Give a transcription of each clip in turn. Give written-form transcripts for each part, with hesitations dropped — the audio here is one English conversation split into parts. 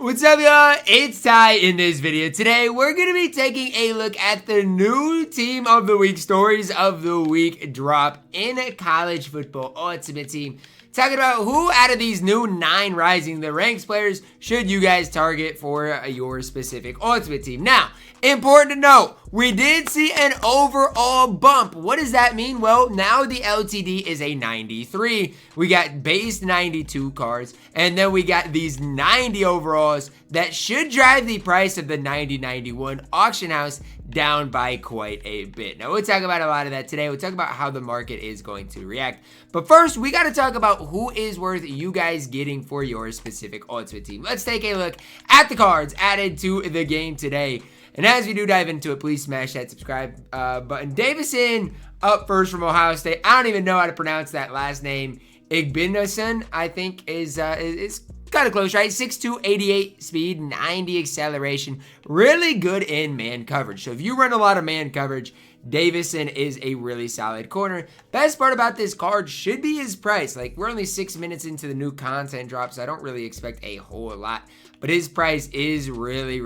What's up, y'all? It's Ty in this video. Today, we're going to be taking a look at the new Team of the Week Stories of the Week drop in college football Ultimate Team. Talking about who out of these new 9 Rising the Ranks players should you guys target for your specific Ultimate Team. Now, important to note, we did see an overall bump. What does that mean? Well, now the LTD is a 93. We got base 92 cards, and then we got these 90 overalls that should drive the price of the 90-91 auction house down by quite a bit. Now, we'll talk about a lot of that today. We'll talk about how the market is going to react. But first, we got to talk about who is worth you guys getting for your specific Ultimate Team. Let's take a look at the cards added to the game today. And as we do dive into it, please smash that subscribe button. Davison up first from Ohio State. I don't even know how to pronounce that last name. Igbinosun, I think, is kind of close, right? 6'2", 88 speed, 90 acceleration. Really good in man coverage. So if you run a lot of man coverage, Davison is a really solid corner. Best part about this card should be his price. Like, we're only 6 minutes into the new content drop, so I don't really expect a whole lot. But his price is really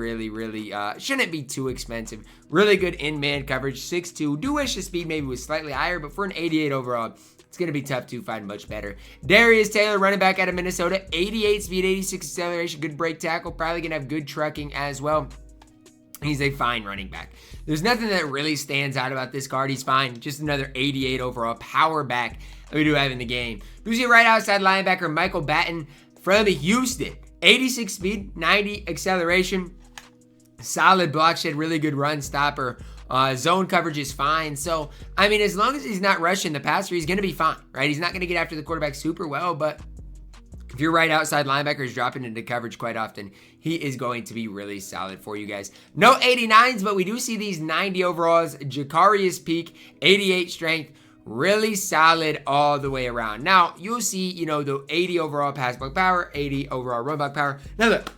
shouldn't be too expensive. Really good in man coverage, 6'2". Do wish the speed maybe was slightly higher, but for an 88 overall, it's going to be tough to find much better. Darius Taylor, running back out of Minnesota, 88 speed, 86 acceleration, good break tackle, probably going to have good trucking as well. He's a fine running back. There's nothing that really stands out about this card. He's fine. Just another 88 overall power back that we do have in the game. We see right outside linebacker Michael Batten from Houston. 86 speed, 90 acceleration, solid block shed, really good run stopper. Zone coverage is fine. So, I mean, as long as he's not rushing the passer, he's going to be fine, right? He's not going to get after the quarterback super well, but if your right outside linebacker is dropping into coverage quite often, he is going to be really solid for you guys. No 89s, but we do see these 90 overalls. Jakarius Peak, 88 strength. Really solid all the way around. Now, you'll see, the 80 overall pass block power, 80 overall run block power. Now, look,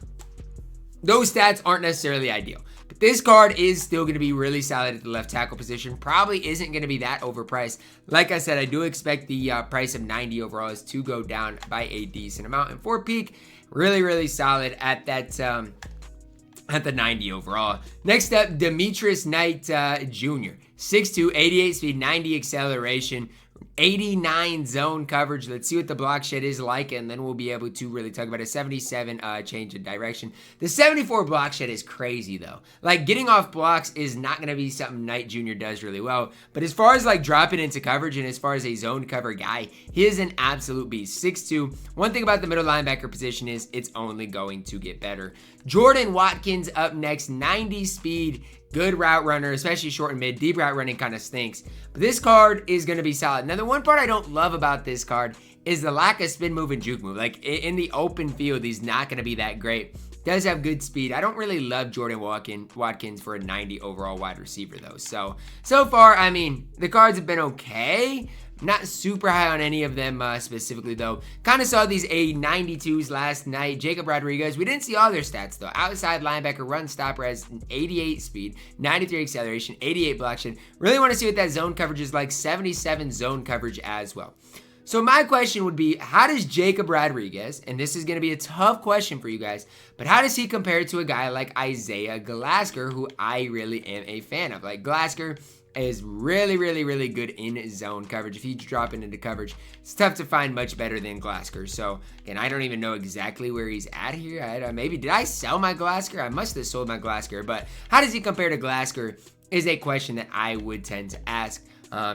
those stats aren't necessarily ideal. But this card is still going to be really solid at the left tackle position. Probably isn't going to be that overpriced. Like I said, I do expect the price of 90 overalls to go down by a decent amount. And for Peak, really solid at that at the 90 overall. Next up, Demetrius Knight Jr. 6'2", 88 speed, 90 acceleration, 89 zone coverage. Let's see what the block shed is like, and then we'll be able to really talk about a 77 change of direction. The 74 block shed is crazy, though. Like, getting off blocks is not going to be something Knight Jr. does really well. But as far as, like, dropping into coverage and as far as a zone cover guy, he is an absolute beast. 6'2". One thing about the middle linebacker position is it's only going to get better. Jordan Watkins up next, 90 speed. Good route runner, especially short and mid. Deep route running kind of stinks. But this card is going to be solid. Now, the one part I don't love about this card is the lack of spin move and juke move. Like, in the open field, he's not going to be that great. Does have good speed. I don't really love Jordan Watkins for a 90 overall wide receiver, though. So far, I mean, the cards have been okay. Not super high on any of them specifically, though. Kind of saw these A92s last night. Jacob Rodriguez. We didn't see all their stats, though. Outside linebacker, run stopper has 88 speed, 93 acceleration, 88 block shed. Really want to see what that zone coverage is like. 77 zone coverage as well. So my question would be, how does Jacob Rodriguez, and this is going to be a tough question for you guys, but how does he compare to a guy like Isaiah Glasgow, who I really am a fan of? Like, Glasgow is really good in zone coverage. If he's dropping into coverage, it's tough to find much better than Glasgow. So, again, I don't even know exactly where he's at here. Maybe, did I sell my Glasgow? I must have sold my Glasgow. But how does he compare to Glasgow is a question that I would tend to ask.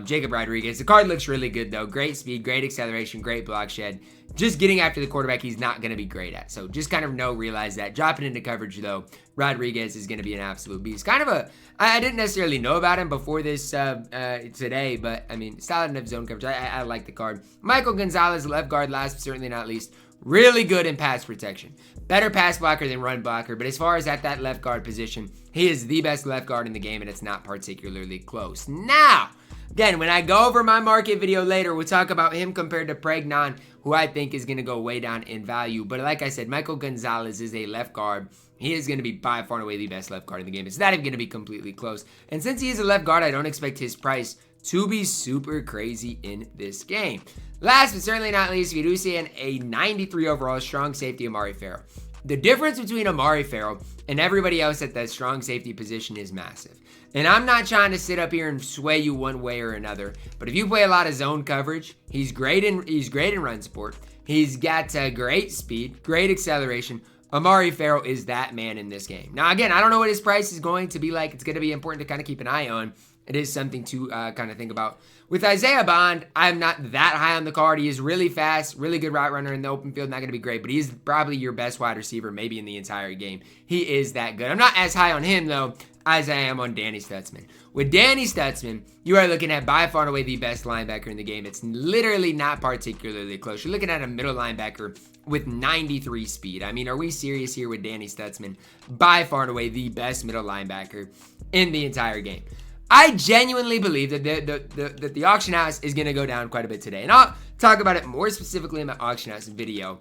Jacob Rodriguez. The card looks really good, though. Great speed, great acceleration, great block shed. Just getting after the quarterback, he's not going to be great at. So just kind of realize that. Dropping into coverage, though, Rodriguez is going to be an absolute beast. Kind of I didn't necessarily know about him before this today, but, I mean, solid enough zone coverage. I like the card. Michael Gonzalez, left guard, last but certainly not least. Really good in pass protection. Better pass blocker than run blocker, but as far as at that left guard position, he is the best left guard in the game, and it's not particularly close. Now, again, when I go over my market video later, we'll talk about him compared to Pregnon, who I think is going to go way down in value. But like I said, Michael Gonzalez is a left guard. He is going to be by far and away the best left guard in the game. It's not even going to be completely close. And since he is a left guard, I don't expect his price to be super crazy in this game. Last but certainly not least, we do see a 93 overall strong safety Amare Ferrell. The difference between Amare Ferrell and everybody else at the strong safety position is massive. And I'm not trying to sit up here and sway you one way or another, but if you play a lot of zone coverage, he's great in run support. He's got great speed, great acceleration. Amare Ferrell is that man in this game. Now, again, I don't know what his price is going to be like. It's going to be important to kind of keep an eye on. It is something to kind of think about. With Isaiah Bond, I'm not that high on the card. He is really fast, really good route runner in the open field. Not going to be great, but he's probably your best wide receiver maybe in the entire game. He is that good. I'm not as high on him, though, as I am on Danny Stutzman. With Danny Stutzman, you are looking at by far and away the best linebacker in the game. It's literally not particularly close. You're looking at a middle linebacker with 93 speed. I mean, are we serious here with Danny Stutzman? By far and away the best middle linebacker in the entire game. I genuinely believe that the auction house is going to go down quite a bit today. And I'll talk about it more specifically in my auction house video.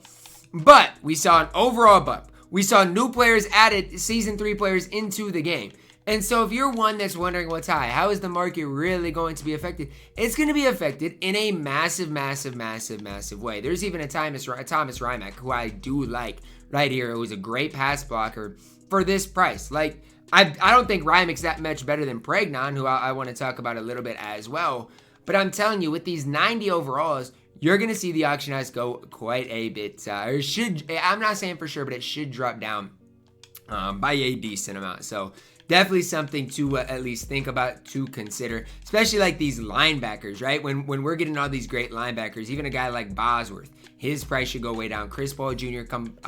But we saw an overall bump. We saw new players added, Season 3 players into the game. And so if you're one that's wondering what's high, how is the market really going to be affected? It's going to be affected in a massive, massive, massive, massive way. There's even a Thomas Rymack, who I do like right here. It was a great pass blocker for this price. Like, I don't think Rymack's that much better than Pregnon, who I want to talk about a little bit as well. But I'm telling you, with these 90 overalls, you're going to see the auction house go quite a bit. I'm not saying for sure, but it should drop down by a decent amount. So definitely something to at least think about, to consider, especially like these linebackers, right? When we're getting all these great linebackers, even a guy like Bosworth, his price should go way down. Chris Paul Jr. come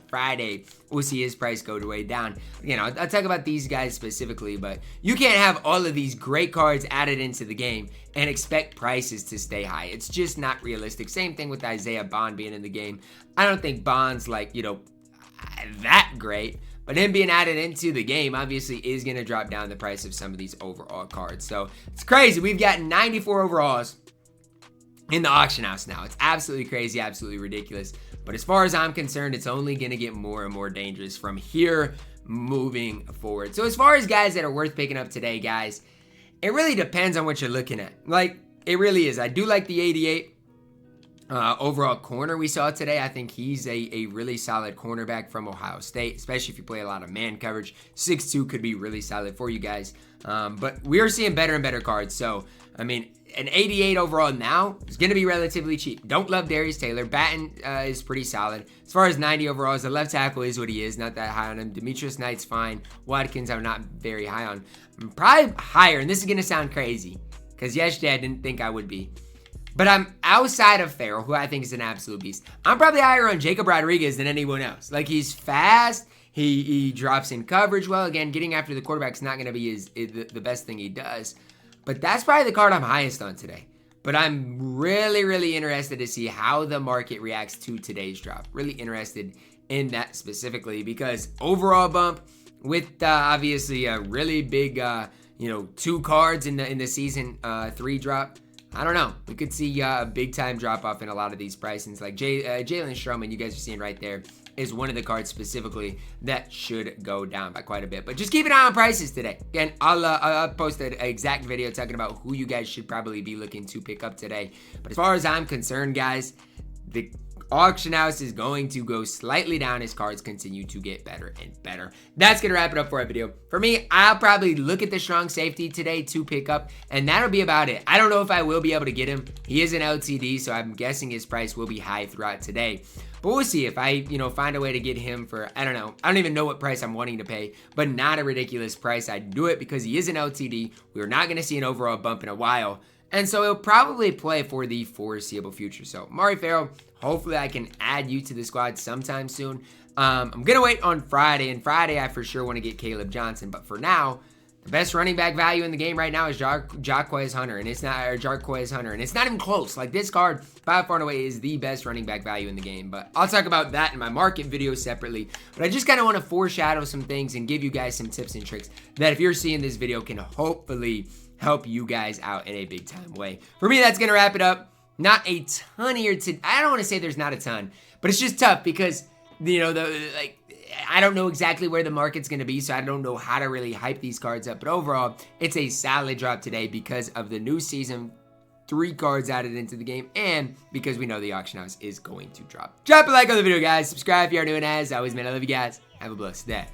Friday, we'll see his price go way down. You know, I'll talk about these guys specifically, but you can't have all of these great cards added into the game and expect prices to stay high. It's just not realistic. Same thing with Isaiah Bond being in the game. I don't think Bond's like, you know, that great. But him being added into the game obviously is going to drop down the price of some of these overall cards. So it's crazy. We've got 94 overalls in the auction house now. It's absolutely crazy, absolutely ridiculous. But as far as I'm concerned, it's only going to get more and more dangerous from here moving forward. So as far as guys that are worth picking up today, guys, it really depends on what you're looking at. Like, it really is. I do like the 88. Overall corner we saw today. I think he's a really solid cornerback from Ohio State, especially if you play a lot of man coverage. 6'2" could be really solid for you guys. But we are seeing better and better cards. So, I mean, an 88 overall now is going to be relatively cheap. Don't love Darius Taylor. Batten is pretty solid. As far as 90 overalls, the left tackle is what he is. Not that high on him. Demetrius Knight's fine. Watkins I'm not very high on. I'm probably higher, and this is going to sound crazy, because yesterday I didn't think I would be. But I'm outside of Ferrell, who I think is an absolute beast. I'm probably higher on Jacob Rodriguez than anyone else. Like, he's fast. He drops in coverage well. Again, getting after the quarterback's not going to be the best thing he does. But that's probably the card I'm highest on today. But I'm really, really interested to see how the market reacts to today's drop. Really interested in that specifically, because overall bump with obviously a really big, 2 cards in the season 3 drop. I don't know. We could see a big-time drop-off in a lot of these pricings. Like Jalen Stroman, you guys are seeing right there, is one of the cards specifically that should go down by quite a bit. But just keep an eye on prices today. Again, I'll post an exact video talking about who you guys should probably be looking to pick up today. But as far as I'm concerned, guys, the auction house is going to go slightly down as cards continue to get better and better. That's going to wrap it up for our video. For me, I'll probably look at the strong safety today to pick up, and that'll be about it. I don't know if I will be able to get him. He is an LTD, so I'm guessing his price will be high throughout today. But we'll see if I, find a way to get him for, I don't know. I don't even know what price I'm wanting to pay, but not a ridiculous price. I'd do it because he is an LTD. We're not going to see an overall bump in a while. And so he'll probably play for the foreseeable future. So, Amare Ferrell, hopefully I can add you to the squad sometime soon. I'm going to wait on Friday. And Friday, I for sure want to get Caleb Johnson. But for now, the best running back value in the game right now is Jarquez Hunter. And it's not even close. Like, this card, by far and away, is the best running back value in the game. But I'll talk about that in my market video separately. But I just kind of want to foreshadow some things and give you guys some tips and tricks that if you're seeing this video can hopefully help you guys out in a big time way. For me, that's going to wrap it up. Not a ton here I don't want to say there's not a ton, but it's just tough because, I don't know exactly where the market's going to be, so I don't know how to really hype these cards up. But overall, it's a solid drop today because of the new season 3 cards added into the game, and because we know the auction house is going to drop. Drop a like on the video, guys. Subscribe if you are new, and as always, man, I love you guys. Have a blessed day.